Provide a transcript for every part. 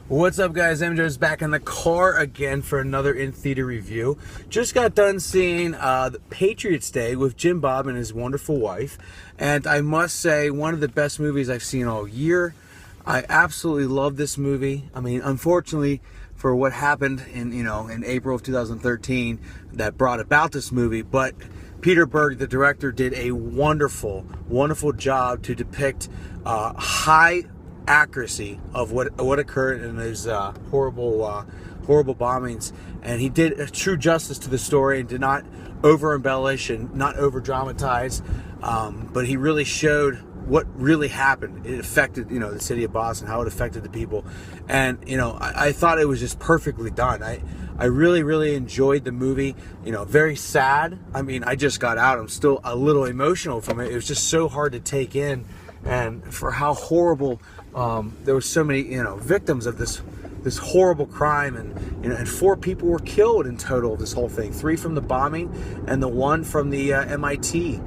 What's up, guys? MJ's back in the car again for another in-theater review. Just got done seeing the Patriots Day with JimBob and his wonderful wife, and I must say, one of the best movies I've seen all year. I absolutely love this movie. I mean, unfortunately, for what happened in April of 2013 that brought about this movie, but Peter Berg, the director, did a wonderful job to depict high accuracy of what occurred in those horrible bombings, and he did a true justice to the story and did not over embellish and not over dramatize, but he really showed what really happened. It affected the city of Boston, how it affected the people, and I thought it was just perfectly done. I really enjoyed the movie. Very sad. I mean, I just got out. I'm still a little emotional from it. It was just so hard to take in, and for how horrible. There were so many victims of this horrible crime, and 4 people were killed in total of this whole thing. 3 from the bombing, and the 1 from the MIT,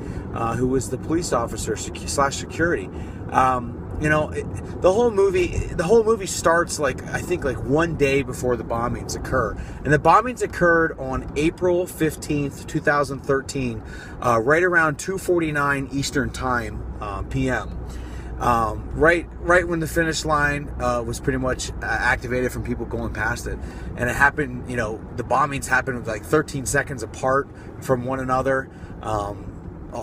who was the police officer / security. The whole movie starts I think 1 day before the bombings occur, and the bombings occurred on April 15th, 2013, right around 2:49 Eastern Time, PM. Right when the finish line was pretty much activated from people going past it, and it happened. The bombings happened 13 seconds apart from one another.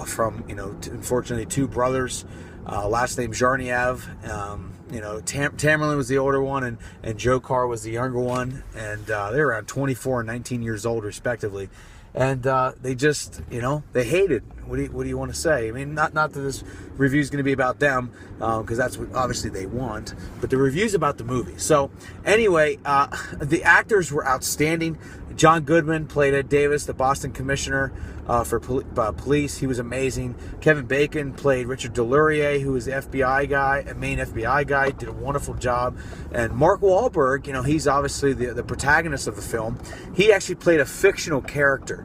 From unfortunately 2 brothers, last name Zharniev. Tamerlan was the older one, and Joe was the younger one, and they were around 24 and 19 years old respectively. And they just, they hated. What do you want to say? I mean, not that this review is going to be about them, because that's what obviously they want. But the review's about the movie. So anyway, the actors were outstanding. John Goodman played Ed Davis, the Boston commissioner for police. He was amazing. Kevin Bacon played Richard Delurier, who was the FBI guy, a main FBI guy. Did a wonderful job. And Mark Wahlberg, he's obviously the protagonist of the film. He actually played a fictional character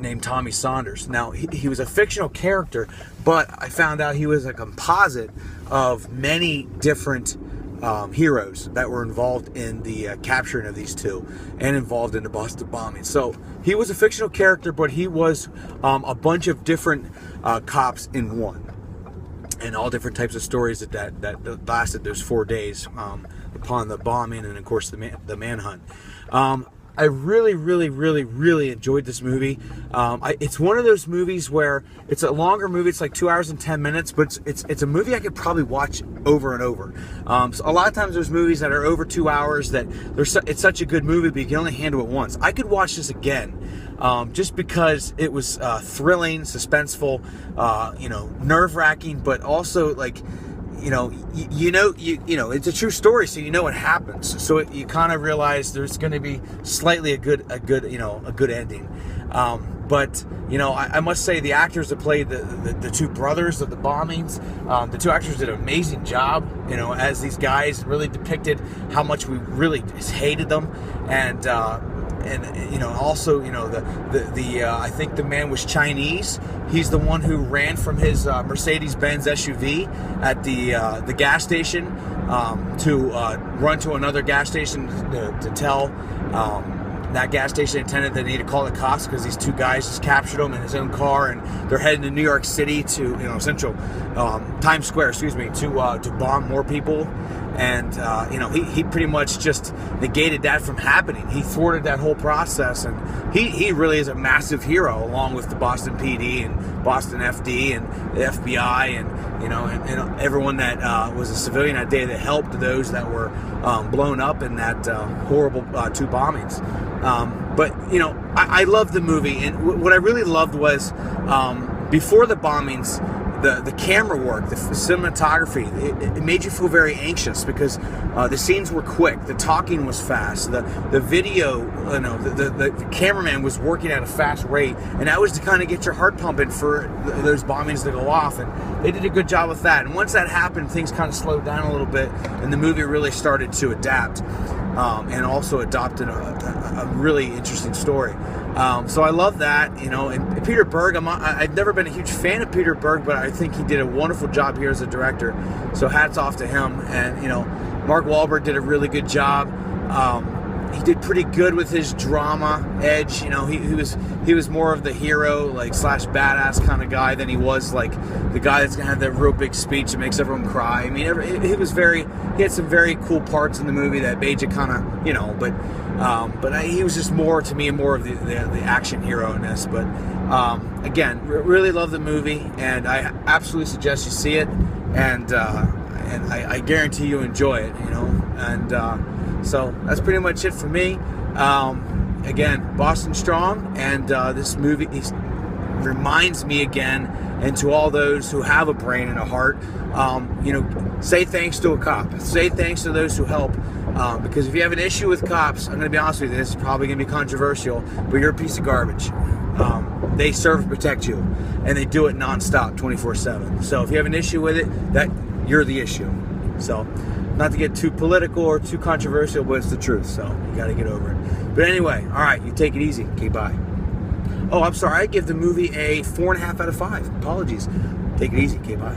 named Tommy Saunders. Now, he was a fictional character, but I found out he was a composite of many different heroes that were involved in the capturing of these 2 and involved in the Boston bombing. So he was a fictional character, but he was a bunch of different cops in one, and all different types of stories that lasted those 4 days upon the bombing and, of course, the manhunt. I really enjoyed this movie. It's one of those movies where it's a longer movie. It's like 2 hours and 10 minutes, but it's a movie I could probably watch over and over. So a lot of times there's movies that are over 2 hours that it's such a good movie, but you can only handle it once. I could watch this again, just because it was thrilling, suspenseful, nerve-wracking, but also it's a true story, so what happens. So you kind of realize there's going to be slightly a good ending. But I must say the actors that played the 2 brothers of the bombings, the 2 actors did an amazing job. As these guys really depicted how much we really hated them, and also I think the man was Chinese. He's the one who ran from his Mercedes-Benz SUV at the gas station to run to another gas station to tell that gas station attendant that they need to call the cops because these 2 guys just captured him in his own car, and they're heading to New York City to Central Times Square, to bomb more people. And he pretty much just negated that from happening. He thwarted that whole process, and he really is a massive hero, along with the Boston PD and Boston FD and the FBI and everyone that was a civilian that day that helped those that were blown up in that horrible 2 bombings. But I loved the movie, and what I really loved was before the bombings, the camera work, the cinematography, it made you feel very anxious because the scenes were quick, the talking was fast, the video, the cameraman was working at a fast rate, and that was to kind of get your heart pumping for those bombings to go off, and they did a good job with that. And once that happened, things kind of slowed down a little bit, and the movie really started to adapt, and also adopted a really interesting story. So I love that, and Peter Berg, I've never been a huge fan of Peter Berg, but I think he did a wonderful job here as a director, so hats off to him. And Mark Wahlberg did a really good job. He did pretty good with his drama edge. You know, he was more of the hero, like slash badass kind of guy than he was like the guy that's gonna have that real big speech that makes everyone cry. I mean, he had some very cool parts in the movie that made you kind of, you know, but he was just more to me more of the action hero in this. But again, really love the movie, and I absolutely suggest you see it, and I guarantee you enjoy it. You know, and. So that's pretty much it for me. Again, Boston Strong, and this movie reminds me again, and to all those who have a brain and a heart, you know, say thanks to a cop. Say thanks to those who help, because if you have an issue with cops, I'm going to be honest with you, this is probably going to be controversial, but you're a piece of garbage. They serve and protect you, and they do it nonstop, 24/7. So if you have an issue with it, that you're the issue. So, not to get too political or too controversial, but it's the truth, so you got to get over it. But anyway, all right, you take it easy. Okay, bye. Oh, I'm sorry. I give the movie a 4.5 out of 5. Apologies. Take it easy. Okay, bye.